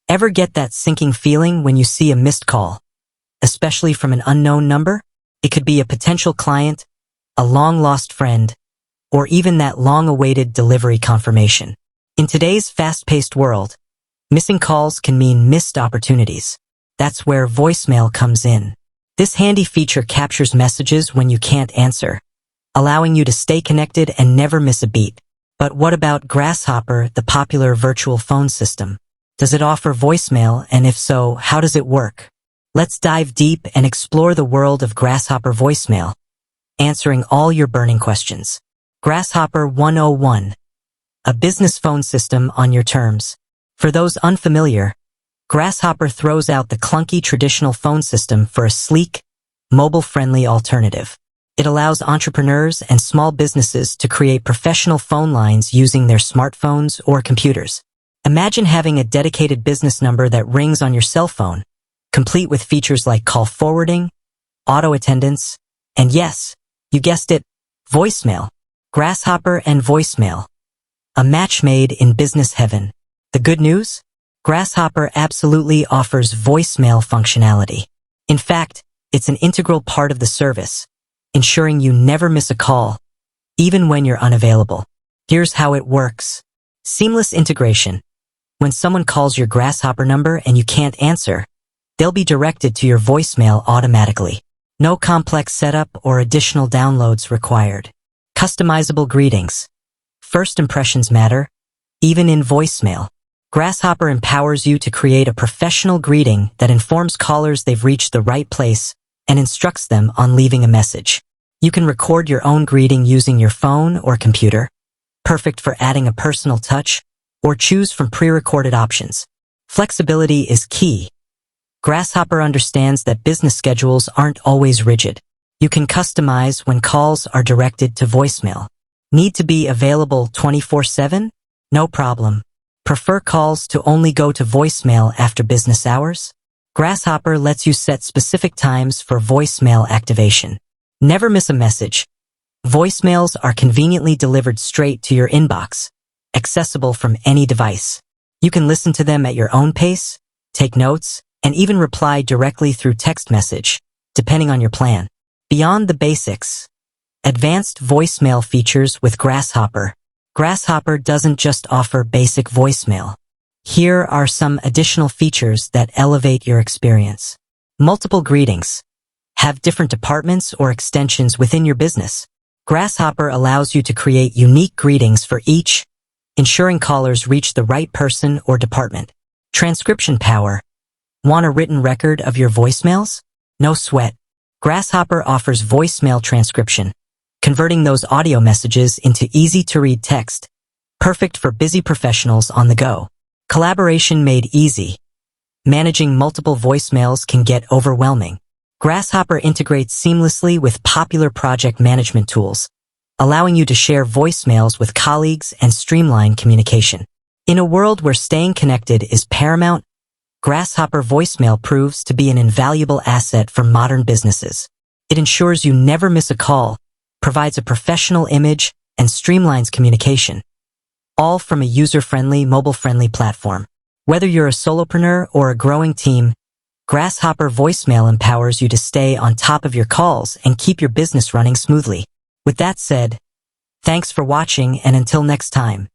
Ever get that sinking feeling when you see a missed call, especially from an unknown number? It could be a potential client, a long-lost friend, or even that long-awaited delivery confirmation. In today's fast-paced world, missing calls can mean missed opportunities. That's where voicemail comes in. This handy feature captures messages when you can't answer, allowing you to stay connected and never miss a beat. But what about Grasshopper, the popular virtual phone system? Does it offer voicemail, and if so, how does it work? Let's dive deep and explore the world of Grasshopper voicemail, answering all your burning questions. Grasshopper 101, a business phone system on your terms. For those unfamiliar, Grasshopper throws out the clunky traditional phone system for a sleek, mobile-friendly alternative. It allows entrepreneurs and small businesses to create professional phone lines using their smartphones or computers. Imagine having a dedicated business number that rings on your cell phone, complete with features like call forwarding, auto attendance, and yes, you guessed it, voicemail. Grasshopper and voicemail. A match made in business heaven. The good news? Grasshopper absolutely offers voicemail functionality. In fact, it's an integral part of the service, ensuring you never miss a call, even when you're unavailable. Here's how it works. Seamless integration. When someone calls your Grasshopper number and you can't answer, they'll be directed to your voicemail automatically. No complex setup or additional downloads required. Customizable greetings. First impressions matter, even in voicemail. Grasshopper empowers you to create a professional greeting that informs callers they've reached the right place and instructs them on leaving a message. You can record your own greeting using your phone or computer, perfect for adding a personal touch, or choose from pre-recorded options. Flexibility is key. Grasshopper understands that business schedules aren't always rigid. You can customize when calls are directed to voicemail. Need to be available 24/7? No problem. Prefer calls to only go to voicemail after business hours? Grasshopper lets you set specific times for voicemail activation. Never miss a message. Voicemails are conveniently delivered straight to your inbox, accessible from any device. You can listen to them at your own pace, take notes, and even reply directly through text message, depending on your plan. Beyond the basics, advanced voicemail features with Grasshopper. Grasshopper doesn't just offer basic voicemail. Here are some additional features that elevate your experience. Multiple greetings. Have different departments or extensions within your business. Grasshopper allows you to create unique greetings for each, ensuring callers reach the right person or department. Transcription power. Want a written record of your voicemails? No sweat. Grasshopper offers voicemail transcription, converting those audio messages into easy-to-read text, perfect for busy professionals on the go. Collaboration made easy. Managing multiple voicemails can get overwhelming. Grasshopper integrates seamlessly with popular project management tools, allowing you to share voicemails with colleagues and streamline communication. In a world where staying connected is paramount, Grasshopper voicemail proves to be an invaluable asset for modern businesses. It ensures you never miss a call, provides a professional image, and streamlines communication, all from a user-friendly, mobile-friendly platform. Whether you're a solopreneur or a growing team, Grasshopper voicemail empowers you to stay on top of your calls and keep your business running smoothly. With that said, thanks for watching, and until next time.